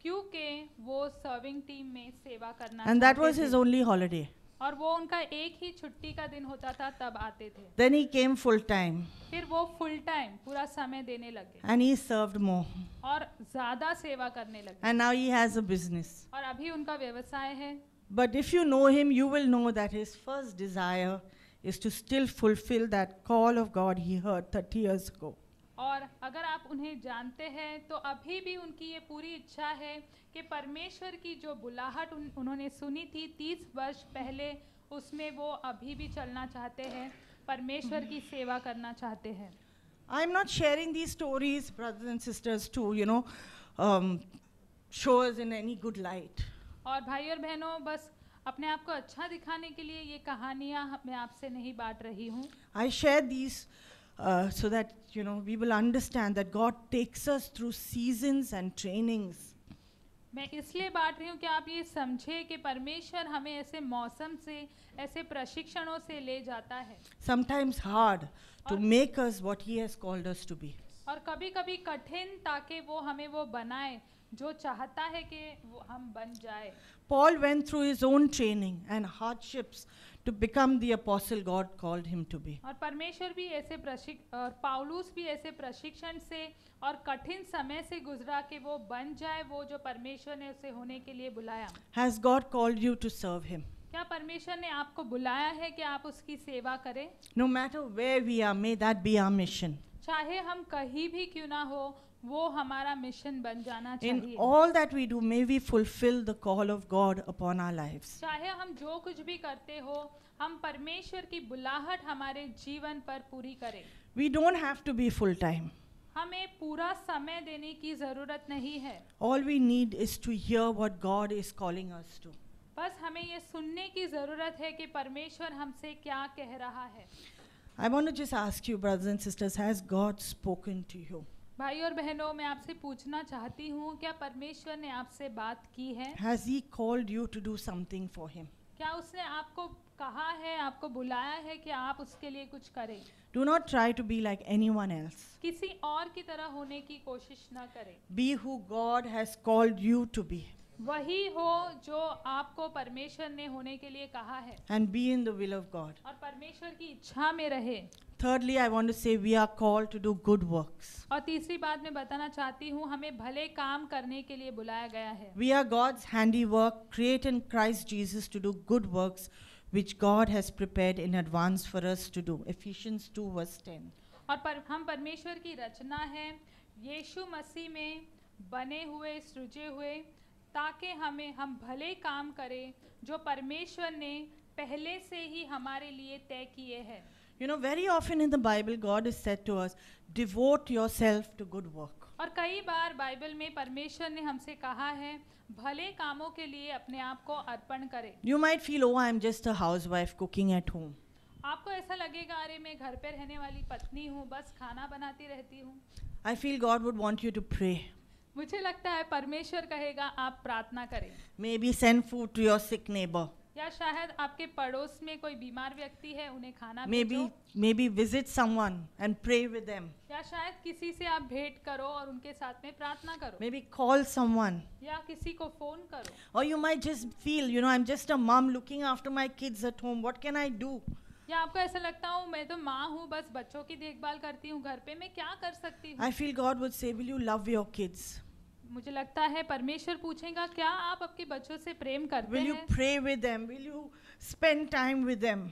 क्योंकि वो सर्विंग टीम में सेवा करना And that चाहते was his थे। only holiday. और वो उनका एक ही छुट्टी का दिन होता था, तब आते थे। Then he came full time फिर वो फुल टाइम पूरा समय देने लगे and he served more. और ज़्यादा सेवा करने लगे। And now he has a business. और अभी उनका व्यवसाय है। But if you know him, you will know that his first desire is to still fulfill that call of God he heard 30 years ago. और अगर आप उन्हें जानते हैं तो अभी भी उनकी ये पूरी इच्छा है कि परमेश्वर की जो बुलाहट उन्होंने सुनी थी 30 वर्ष पहले, उसमें वो अभी भी चलना चाहते हैं, परमेश्वर की सेवा करना चाहते हैं। I'm not sharing these stories, brothers and sisters, to, you know, show us in any good light. और भाई और बहनों, बस अपने आप को अच्छा दिखाने के लिए ये कहानियाँ मैं आपसे नहीं बांट रही हूँ। I share these so that, you know, we will understand that God takes us through seasons and trainings. मैं इसलिए बांट रही हूँ कि आप ये समझे कि परमेश्वर हमें ऐसे मौसम से, ऐसे प्रशिक्षणों से ले जाता है। Sometimes hard to make us what He has called us to be. और कभी-कभी कठिन, ताकि वो हमें वो बनाए जो चाहता है कि वो हम बन जाए। Paul went through his own training and hardships to become the apostle God called him to be. और परमेश्वर भी ऐसे और पाउलुस भी ऐसे प्रशिक्षण से और कठिन समय से गुजरा कि वो बन जाए वो जो परमेश्वर ने उसे होने के लिए बुलाया। Has God called you to serve Him? क्या परमेश्वर ने आपको बुलाया है कि आप उसकी सेवा करें? No matter where we are, may that be our mission. चाहे हम कहीं भी क्यों ना हो, वो हमारा मिशन बन जाना In चाहिए। all that we do, may we fulfill the call of God upon our lives. चाहे हम जो कुछ भी करते हो, हम परमेश्वर की बुलाहट हमारे जीवन पर पूरी करें। We don't have to be full time. हमें पूरा समय देने की जरूरत नहीं है। All we need is to hear what God is calling us to. बस हमें ये सुनने की जरूरत है कि परमेश्वर हमसे क्या कह रहा है। I want to just ask you, brothers and sisters, has God spoken to you? भाई और बहनों, मैं आपसे पूछना चाहती हूँ, क्या परमेश्वर ने आपसे बात की है? Has He called you to do something for Him? क्या उसने आपको कहा है, आपको बुलाया है कि आप उसके लिए कुछ करें? Do not try to be like anyone else. किसी और की तरह होने की कोशिश न करें। Be who God has called you to be. वही हो जो आपको परमेश्वर ने होने के लिए कहा है and be in the will of God. और परमेश्वर की इच्छा में रहे। Thirdly, I want to say we are called to do good works. और तीसरी बात मैं बताना चाहती हूँ, हमें भले काम करने के लिए बुलाया गया है। We are God's handiwork, created in Christ Jesus to do good works which God has prepared in advance for us to do. Ephesians 2 verse 10. और हम परमेश्वर की रचना है, यीशु मसीह में बने हुए, सृजे हुए, ताकि हम भले काम करें जो परमेश्वर ने पहले से ही हमारे लिए तय किए हैं। You know, very often in the Bible, God has said to us, devote yourself to good work. और कई बार बाइबल में परमेश्वर ने हमसे कहा है, भले कामों के लिए अपने आप को अर्पण करें। You might feel, oh, I'm just a housewife cooking at home. आपको ऐसा लगेगा, अरे मैं घर पे रहने वाली पत्नी हूँ, बस खाना बनाती रहती हूँ। I feel God would want you to pray. मुझे लगता है परमेश्वर कहेगा आप प्रार्थना करें। Maybe send food to your sick neighbor. या शायद आपके पड़ोस में कोई बीमार व्यक्ति है, उन्हें खाना भेजो। Maybe visit someone and pray with them. या शायद किसी से आप भेंट करो और उनके साथ में प्रार्थना करो। Maybe call someone. या किसी को फोन करो। Or you might just feel, you know, I'm just a mom looking after my kids at home. What can I do? या आपको ऐसा लगता हूँ, मैं तो माँ हूँ, बस बच्चों की देखभाल करती हूँ घर पे, मैं क्या कर सकती हूँ? I feel God would say, will you love your kids? मुझे लगता है परमेश्वर पूछेगा, क्या आप आपके बच्चों से प्रेम करते Will you हैं? pray with them? Will you spend time with them?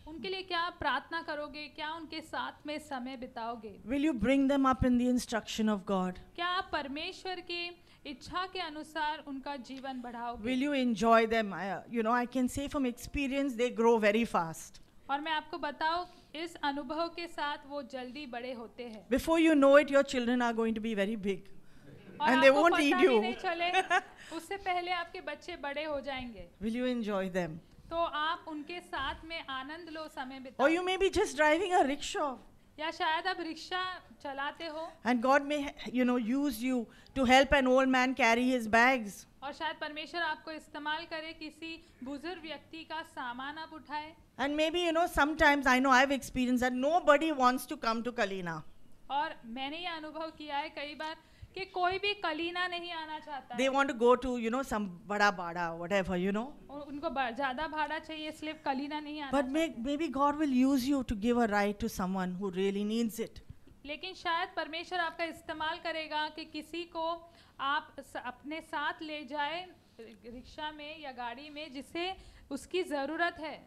उनके लिए क्या प्रार्थना करोगे? क्या उनके साथ में समय बिताओगे? Will you bring them up in the instruction of God? क्या आप परमेश्वर की इच्छा के अनुसार उनका जीवन बढ़ाओगे? Will you enjoy them? You know, I can say from experience, they grow very fast. और मैं आपको बताऊं, इस अनुभव के साथ वो जल्दी बड़े होते हैं। Before you know it, your children are going to be very big. और And they आपको won't पता eat भी you. नहीं चले, उससे पहले आपके बच्चे बड़े हो जाएंगे। Will you enjoy them? तो आप उनके साथ में आनंद लो, समय Or बिताओ। you may be just driving a rickshaw. या शायद आप रिक्शा चलाते हो And God may, you know, use you to help an old man carry his bags. और शायद परमेश्वर आपको इस्तेमाल करे, किसी बुजुर्ग व्यक्ति का सामान आप उठाए। And maybe, you know, sometimes I know I've experienced that nobody wants to come to Kalina. और मैंने ये अनुभव किया है कई बार कि कोई भी कलीना नहीं आना चाहता They है। want to go to, you know, some bada, whatever, you know. उनको ज़्यादा भाड़ा चाहिए, इसलिए कलीना नहीं आना But चाहते। maybe God will use you to give a ride to someone who really needs it. लेकिन शायद परमेश्वर आपका इस्तेमाल करेगा कि किसी को आप अपने साथ ले जाए रिक्शा में या गाड़ी में, जिसे उसकी ज़रूरत है।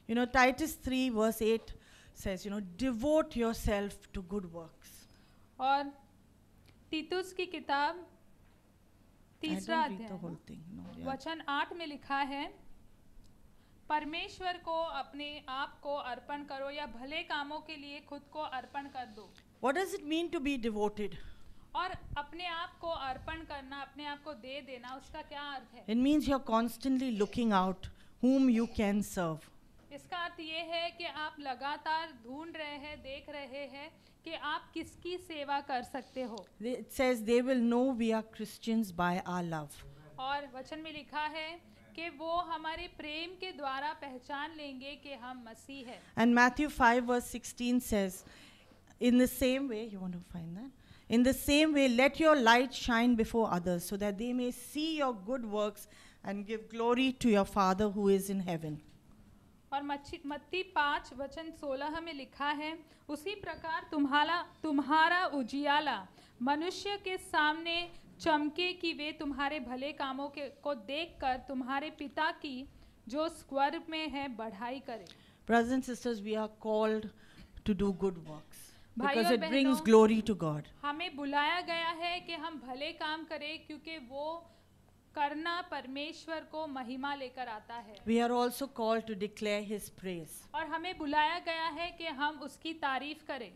You know, Titus 3 verse 8 says, you know, devote yourself to good works. और तीतुस की किताब I तीसरा don't read the अध्याय whole thing. No, yeah. वचन 8 में लिखा है, परमेश्वर को अपने आप को अर्पण करो या भले कामों के लिए खुद को अर्पण कर दो। What does it mean to be devoted? और अपने आप को अर्पण करना, अपने आप को दे देना, उसका क्या अर्थ है? It means you're constantly looking out whom you can serve. इसका अर्थ ये है कि आप लगातार ढूंढ रहे हैं, देख रहे हैं कि आप किसकी सेवा कर सकते हो। It says they will know we are Christians by our love. और वचन में लिखा है कि वो हमारे प्रेम के द्वारा पहचान लेंगे कि हम मसीह हैं। And Matthew 5 verse 16 says, in the same way, you want to find that? In the same way, let your light shine before others so that they may see your good works and give glory to your Father who is in heaven. और मत्ती 5 वचन 16 में लिखा है, उसी प्रकार तुम्हारा उजियाला मनुष्य के सामने चमके कि वे तुम्हारे भले कामों को देखकर तुम्हारे पिता की जो स्वर्ग में है बढ़ाई करे। Brothers and sisters, we are called to do good works भाई because और it brings बहनों, glory to God. हमें बुलाया गया है कि हम भले काम करें, क्योंकि वो करना परमेश्वर को महिमा लेकर आता है। We are also called to declare His praise. और हमें बुलाया गया है कि हम उसकी तारीफ करें।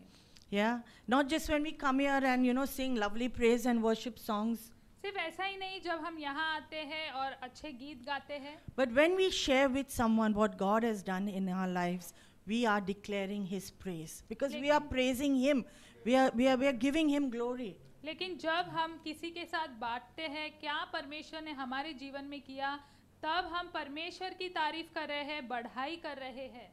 Yeah, not just when we come here and, you know, sing lovely praise and worship songs, सिर्फ ऐसा ही नहीं जब हम यहाँ आते हैं और अच्छे गीत गाते हैं, but when we share with someone what God has done in our lives, we are declaring His praise because we are praising Him. We are giving Him glory. लेकिन जब हम किसी के साथ बांटते हैं क्या परमेश्वर ने हमारे जीवन में किया, तब हम परमेश्वर की तारीफ कर रहे हैं, बढ़ाई कर रहे हैं।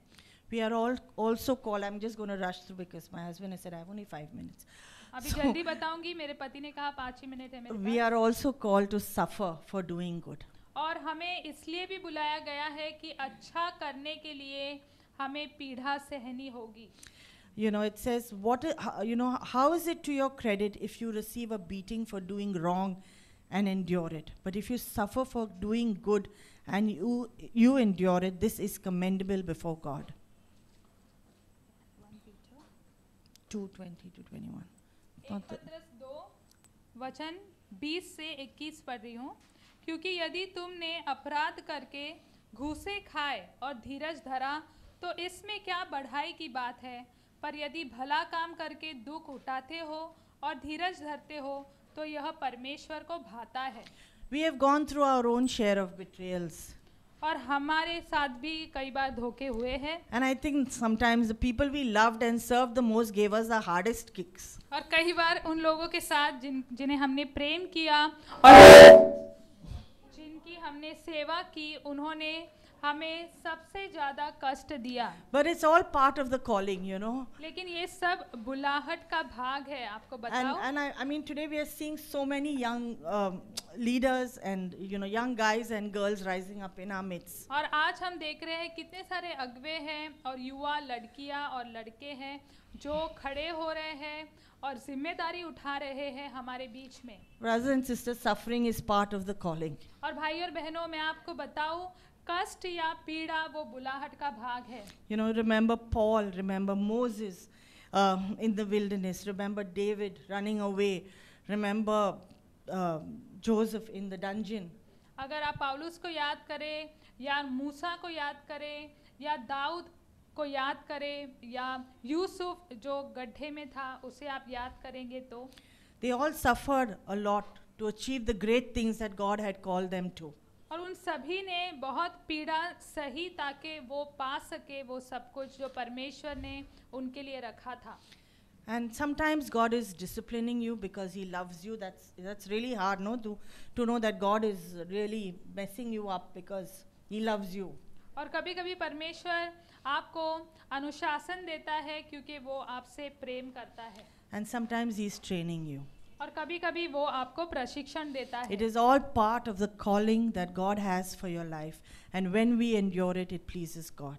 We are all also called, I'm just going to rush through because my husband has said I have only 5 minutes. अभी So- जल्दी बताऊंगी, मेरे पति ने कहा 5 ही मिनट है मेरे We pass. are also called to suffer for doing good. और हमें इसलिए भी बुलाया गया है कि अच्छा करने के लिए हमें पीड़ा सहनी होगी। You know, it says, how is it to your credit if you receive a beating for doing wrong and endure it? But if you suffer for doing good and you endure it, this is commendable before God. 2:20 to 21. Not the- पत्रस 2 वचन 20 से 21 पढ़ रही हूँ। क्योंकि यदि तुमने अपराध करके घूसे खाए और धीरज धरा तो इसमें क्या बढ़ाई की बात है, पर यदि भला काम करके दुख उठाते हो और धीरज धरते हो तो यह परमेश्वर को भाता है। We have gone through our own share of betrayals. और हमारे साथ भी कई बार धोखे हुए हैं, And I think sometimes the people we loved and served the most gave us the hardest kicks. और कई बार उन लोगों के साथ जिन्हें हमने प्रेम किया और जिनकी हमने सेवा की, उन्होंने हमें सबसे ज्यादा कष्ट दिया। But it's all part of the calling, you know. लेकिन ये सब बुलाहट का भाग है, आपको And, बताओ। and I mean, today we are seeing so many young leaders and, young guys and girls rising up in our midst. और आज हम देख रहे हैं कितने सारे अगवे हैं और युवा लड़कियां और लड़के हैं जो खड़े हो रहे हैं और जिम्मेदारी उठा रहे हैं हमारे बीच में। Brothers and sisters, suffering is part of the calling. और भाई और बहनों, मैं आपको बताऊं, कष्ट या पीड़ा वो बुलाहट का भाग है। You know, remember Paul, remember Moses in the wilderness, remember David running away, remember Joseph in the dungeon. अगर आप पौलुस को याद करें या मूसा को याद करें या दाऊद को याद करें या यूसुफ जो गड्ढे में था उसे आप याद करेंगे तो They all suffered a lot to achieve the great things that God had called them to. और उन सभी ने बहुत पीड़ा सही ताकि वो पा सके वो सब कुछ जो परमेश्वर ने उनके लिए रखा था। And sometimes God is disciplining you because He loves you. That's really hard, no, to know that God is really messing you up because He loves you. और कभी-कभी परमेश्वर आपको अनुशासन देता है क्योंकि वो आपसे प्रेम करता है। And sometimes He's training you. और कभी-कभी वो आपको प्रशिक्षण देता है। It is all part of the calling that God has for your life. And when we endure it, it pleases God.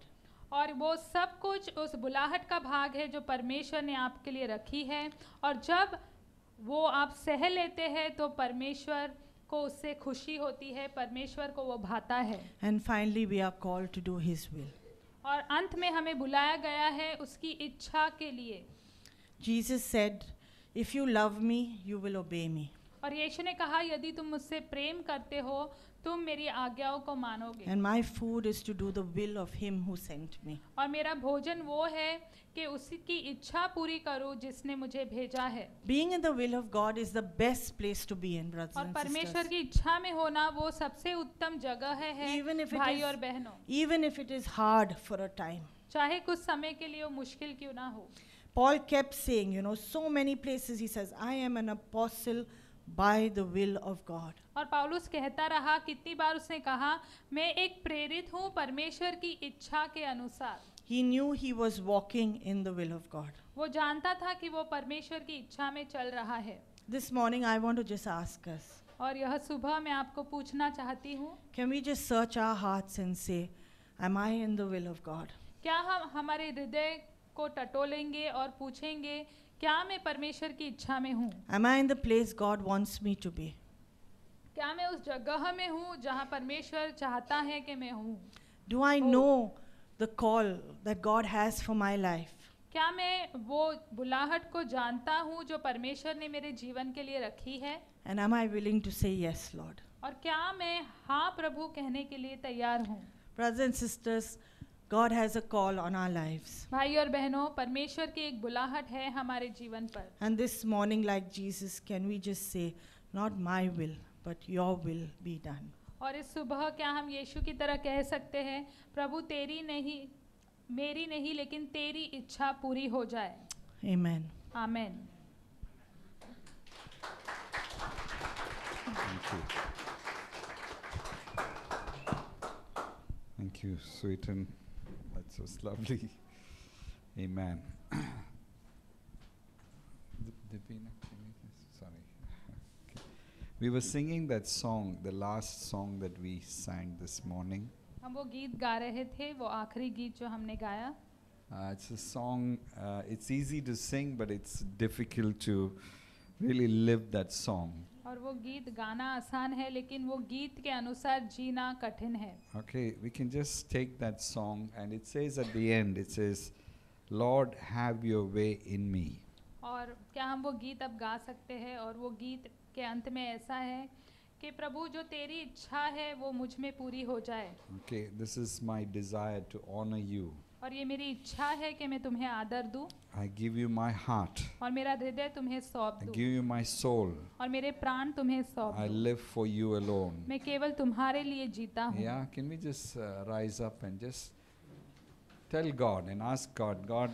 और वो सब कुछ उस बुलाहट का भाग है जो परमेश्वर ने आपके लिए रखी है, और जब वो आप सह लेते हैं तो परमेश्वर को उससे खुशी होती है, परमेश्वर को वो भाता है। And finally, we are called to do His will. और अंत में हमें बुलाया गया है उसकी इच्छा के लिए। Jesus said, if you love me, you will obey me. और यीशु ने कहा, यदि तुम मुझसे प्रेम करते हो तुम मेरी आज्ञाओं को मानोगे। And my food is to do the will of Him who sent me. और मेरा भोजन वो है कि उसकी इच्छा पूरी करूं जिसने मुझे भेजा है। Being in the will of God is the best place to be in, brothers और and परमेश्वर sisters. की इच्छा में होना वो सबसे उत्तम जगह है Even if it भाई is- और बहनों, Even if it is hard for a time. चाहे कुछ समय के लिए वो मुश्किल क्यों ना हो। Paul kept saying, so many places he says, I am an apostle by the will of God. और पौलुस कहता रहा, कितनी बार उसने कहा, मैं एक प्रेरित हूँ परमेश्वर की इच्छा के अनुसार। He knew he was walking in the will of God. वो जानता था कि वो परमेश्वर की इच्छा में चल रहा है। This morning I want to just ask us, और यह सुबह मैं आपको पूछना चाहती हूँ, can we just search our hearts and say, am I in the will of God? क्या हम हमारे हृदय को टटोलेंगे और पूछेंगे, क्या मैं परमेश्वर की इच्छा में हूँ? Am I in the place God wants me to be? क्या मैं उस जगह में हूँ जहाँ परमेश्वर चाहता है कि मैं हूँ? Do I know the call that God has for my life? क्या मैं वो बुलाहट को जानता हूँ जो परमेश्वर ने मेरे जीवन के लिए रखी है? And am I willing to say yes, Lord? और क्या मैं हाँ प्रभु कहने के लिए तैयार हूँ? Brothers and sisters, God has a call on our lives. भाई और बहनों, परमेश्वर की एक बुलाहट है हमारे जीवन पर। And this morning, like Jesus, can we just say, not my will, but your will be done? और इस सुबह क्या हम यीशु की तरह कह सकते हैं, प्रभु तेरी नहीं, मेरी नहीं, लेकिन तेरी इच्छा पूरी हो जाए। Amen. Amen. Thank you. Thank you, Sweeten. That's just lovely. Amen. Sorry. We were singing that song, the last song that we sang this morning. हम वो गीत गा रहे थे, वो आखिरी गीत जो हमने गाया. It's a song, it's easy to sing, but it's difficult to really live that song. और वो गीत गाना आसान है, लेकिन वो गीत के अनुसार जीना कठिन है. Okay, we can just take that song, and it says at the end, it says, Lord, have your way in me. और क्या हम वो गीत अब गा सकते हैं? और वो गीत के अंत में ऐसा है कि प्रभु जो तेरी इच्छा है वो मुझ में पूरी हो जाए. Okay, this is my desire to honor you. और ये मेरी इच्छा है कि मैं तुम्हें आदर दूं. I give you my heart. और मेरा हृदय तुम्हें सौंप I दूं. give you my soul. और मेरे प्राण तुम्हें सौंप I दूं. live for you alone. मैं केवल तुम्हारे लिए जीता हूँ. Yeah, can we just rise up and just tell God and ask God, God,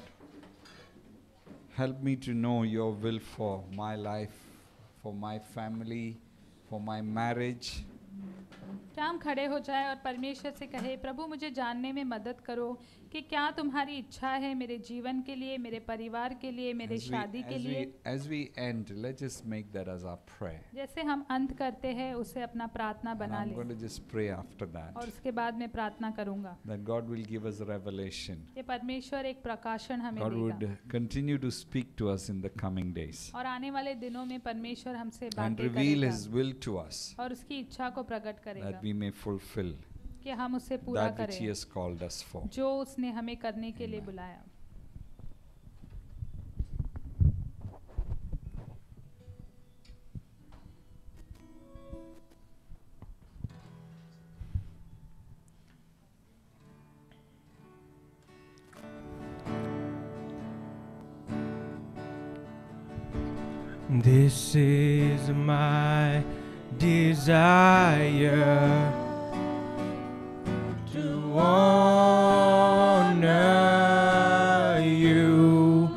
help me to know your will for my life, for my family, for my marriage. क्या हम खड़े हो जाए और परमेश्वर से कहे, प्रभु मुझे जानने में मदद करो कि क्या तुम्हारी इच्छा है मेरे जीवन के लिए, मेरे परिवार के लिए, मेरे शादी के लिए. As we end, let's just make that as our prayer. जैसे हम अंत करते हैं उसे अपना प्रार्थना And बना I'm going to ले. just pray after that. और उसके बाद मैं प्रार्थना करूंगा. That God will give us a revelation. ये परमेश्वर एक प्रकाशन हमें God देगा. would continue to speak to us in the coming days. और आने वाले दिनों में परमेश्वर हमसे And बातें reveal करेगा. His will to us. और उसकी इच्छा को प्रकट करेगा That we may fulfill कि हम उसे पूरा that which He करें has called us for. जो उसने हमें करने के लिए Amen. बुलाया. This is my desire to honor you,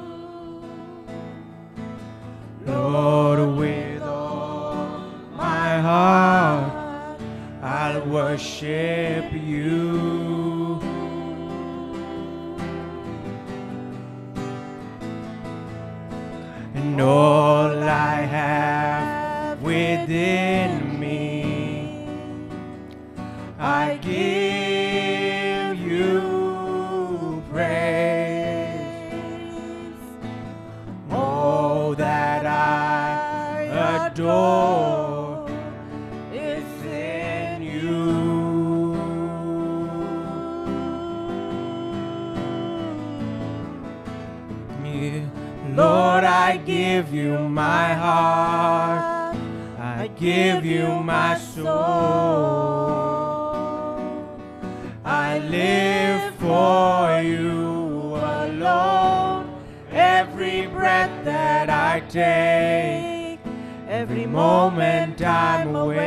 Lord, with all my heart I'll worship you. And all I have within me, I give you praise. All that I adore is in you. Yeah. Lord, I give you my heart, I give you my soul. I live for you alone. Every breath that I take, every moment I'm awake,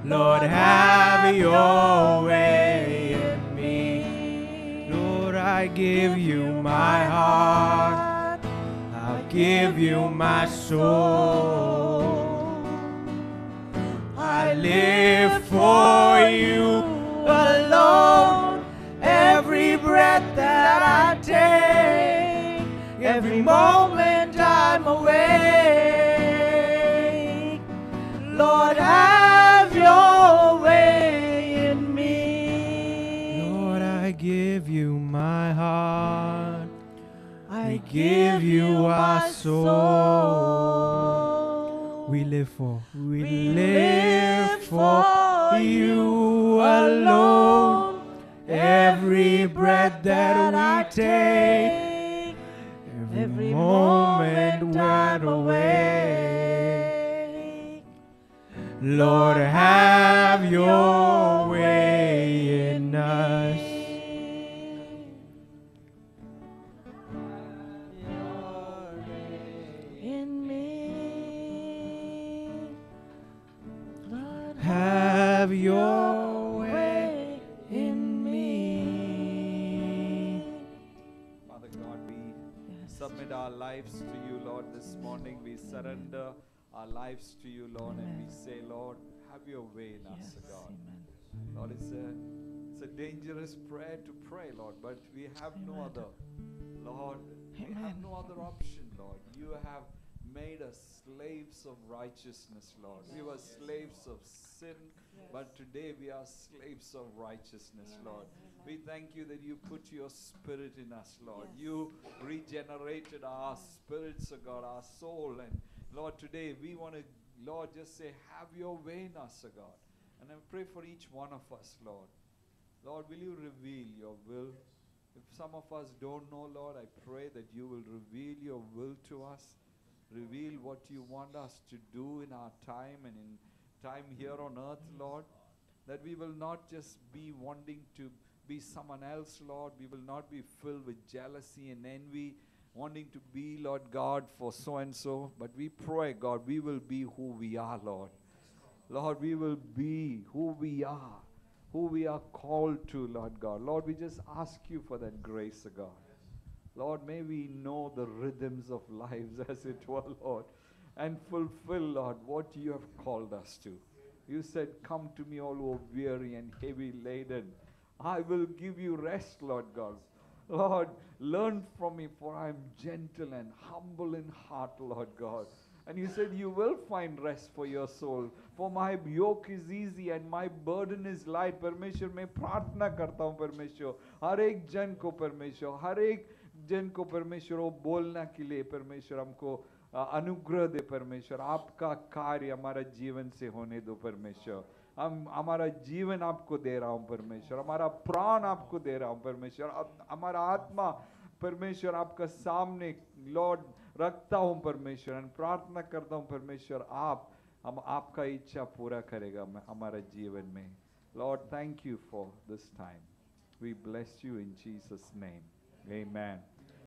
Lord, have your way in me. Lord, I give you my heart, I'll give you my soul. I live for you alone. Every breath that I take, every moment I'm awake, Lord, have your way in me. Lord, I give you my heart, I give you our soul. We live for you alone. Every breath that we take, every moment we're awake, Lord, have your way in us. In me. Lord, Have your way in me. Father God, we Yes. submit our lives to you, Lord, this morning. We surrender our lives to you, Lord, and we Amen. say, Lord, have your way in us, Yes, God. amen. Lord, it's a dangerous prayer to pray, Lord, but we have no Amen. other. Lord, We have Amen. no other option, Lord. You have made us slaves of righteousness, Lord. We were slaves of sin, but today we are slaves of righteousness, Lord. We thank you that you put your spirit in us, Lord. You regenerated our spirits, oh God, our soul. And Lord, today we want to, Lord, just say, have your way in us, oh God. And I pray for each one of us, Lord. Lord, will you reveal your will? If some of us don't know, Lord, I pray that you will reveal your will to us. Reveal what you want us to do in our time and in time here on earth, Lord. That we will not just be wanting to be someone else, Lord. We will not be filled with jealousy and envy, wanting to be, Lord God, for so and so. But we pray, God, we will be who we are, Lord. Lord, we will be who we are called to, Lord God. Lord, we just ask you for that grace, God. Lord, may we know the rhythms of lives, as it were, Lord, and fulfill, Lord, what you have called us to. You said, come to me all who are weary and heavy laden. I will give you rest, Lord God. Lord, learn from me, for I am gentle and humble in heart, Lord God. And you said you will find rest for your soul. For my yoke is easy and my burden is light. परमेश्वर मैं प्रार्थना करता हूँ परमेश्वर हर एक जन को परमेश्वर हर एक जन को परमेश्वर वो बोलना के लिए परमेश्वर हमको अनुग्रह दे परमेश्वर आपका कार्य हमारा जीवन से होने दो परमेश्वर हम हमारा जीवन आपको दे रहा हूँ परमेश्वर हमारा प्राण आपको दे रहा हूँ परमेश्वर हमारा आत्मा परमेश्वर आपका सामने लॉर्ड रखता हूँ परमेश्वर और प्रार्थना करता हूँ परमेश्वर आप हम आपका इच्छा पूरा करेगा हमारा जीवन में Lord thank you for this time we bless you in Jesus name amen